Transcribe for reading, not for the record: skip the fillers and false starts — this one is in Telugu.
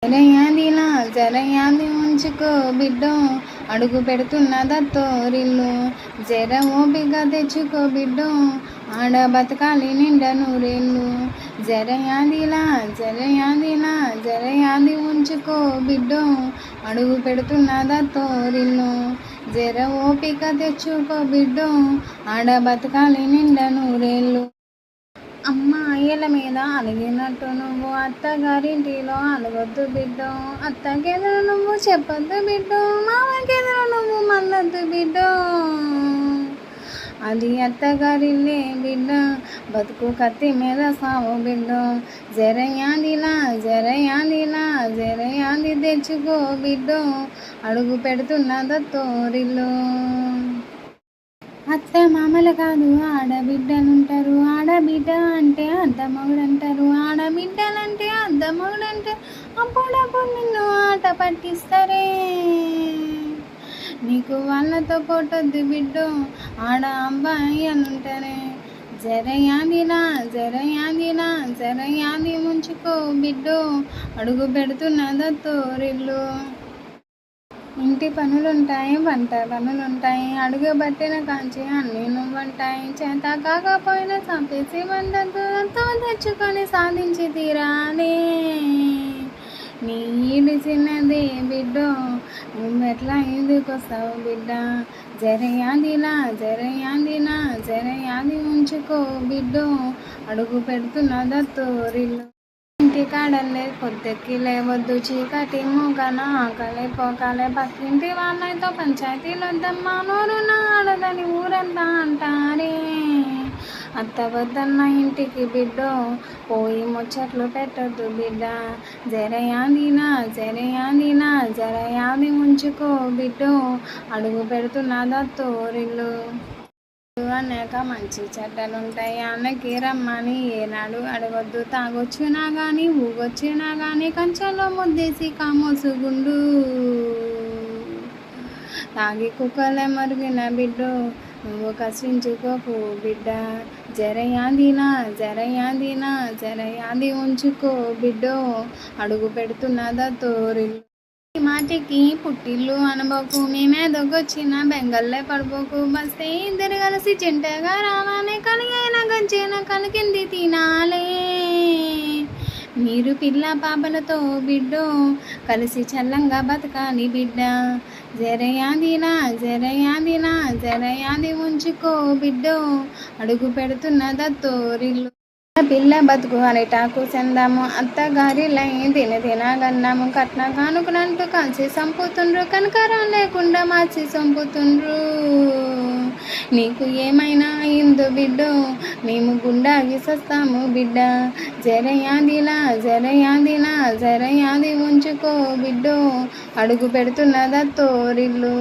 జరయాదిలా జరయాది ఉంచుకో బిడ్డో, అడుగు పెడుతున్నదత్తోరిల్లు. జర ఓపిక తెచ్చుకో బిడ్డో, ఆడ బతకాలి నిండా నూరేళ్ళు. జరయాదిలా జరయాదిలా జరయాది ఉంచుకో బిడ్డో, అడుగు పెడుతున్నదత్తోరిల్లు. జర ఓపిక తెచ్చుకో బిడ్డో, ఆడ బతకాలి నిండా నూరేళ్ళు. అమ్మ అయ్యల మీద అలిగినట్టు నువ్వు అత్తగారింటిలో అలగొద్దు బిడ్డో. అత్తకెదురు నువ్వు చెప్పొద్దు బిడ్డో, మామకెదురు నువ్వు మల్లొద్దు బిడ్డో. అది అత్తగారిల్లే బిడ్డ, బతుకు కత్తి మీద సావు బిడ్డో. జరయాదిలా జరయాదిలా జరయాది తెచ్చుకో బిడ్డో, అడుగు పెడుతున్నదత్తోరిల్లు. అత్త మామలు కాదు ఆడబిడ్డలుంటారు, ఆడబిడ్డ అంటే అద్దమగుడంటారు, ఆడబిడ్డలంటే అద్దమగుడంటారు. అప్పుడప్పుడు నిన్ను ఆట పట్టిస్తారే, నీకు వాళ్ళతో కొట్టొద్దు బిడ్డో, ఆడ అబ్బాయిలుంటారే. జరయాదిలా జరయాదిలా జరయాది ముంచుకో బిడ్డో, అడుగు పెడుతున్నదత్తోరిల్లు. ఇంటి పనులుంటాయి, వంట పనులుంటాయి, అడుగు బట్టిన కాంచి అన్నీ నువ్వంటాయి. చేత కాకపోయినా చంపేసి వందతో తెచ్చుకొని సాధించి తీరాలే. నీ ఈడు చిన్నదే బిడ్డో, నువ్వెట్లా ఎందుకొస్తావు బిడ్డ. జరయాదిలా జరయాదిలా జరయాది ఉంచుకో బిడ్డో, అడుగు పెడుతున్నదత్తోరిల్లు. ఇంటి కాడల్లే పొద్దెక్కి లేవద్దు, చీకటి మూగన ఆకలే పోకాలే. పక్కింటి వాళ్ళతో పంచాయతీలొద్దమ్మా, నోరున ఆడదని ఊరంతా అంటారే. అత్త వద్దన్న ఇంటికి బిడ్డో, పోయి ముచ్చట్లు పెట్టొద్దు బిడ్డ. జరయాదిలా జరయాదిలా జరయాది ఉంచుకో బిడ్డో, అడుగు పెడుతున్నదత్తోరిల్లు. అనేక మంచి చెడ్డలుంటాయి, అన్నకి రమ్మని ఏనాడు అడగొద్దు. తాగొచ్చినా గాని ఊగొచ్చినా గాని కంచెలో ముద్దేసి కామోసుగుండు. తాగి కుక్కలే మరిగిన బిడ్డో, నువ్వు కసించుకోకు బిడ్డ. జరయాదిలా జరయాదిలా జరయాది ఉంచుకో బిడ్డో, అడుగు పెడుతున్నదత్తోరిల్లు. మాటికి పుట్టిల్లు అనబోకు, మేమేదొకొచ్చిన బెంగల్లే పడిపోకు. బస్తే ఇద్దరు కలిసి చింటగా రావాలే, కలిగైన గంచేన కలికింది తినాలే. మీరు పిల్ల పాపలతో బిడ్డో, కలిసి చల్లంగా బతకాలి బిడ్డ. జరయాదిలా జరయాదిలా జరయాది ఉంచుకో బిడ్డో, అడుగు పెడుతున్నదత్తోరిల్లు. పిల్ల బతుకు అరిటాకు చెందాము, అత్తగారిలై తినగన్నాము. కట్న కానుకలంటూ కలిసి చంపుతుండ్రు, కనకరం లేకుండా మార్చి చంపుతుండ్రు. నీకు ఏమైనా అయిందో బిడ్డో, మేము గుండాగి సస్తాము బిడ్డ. జరయాదిలా జరయాదిలా జరయాది ఉంచుకో బిడ్డో, అడుగు పెడుతున్నదత్తోరిల్లు.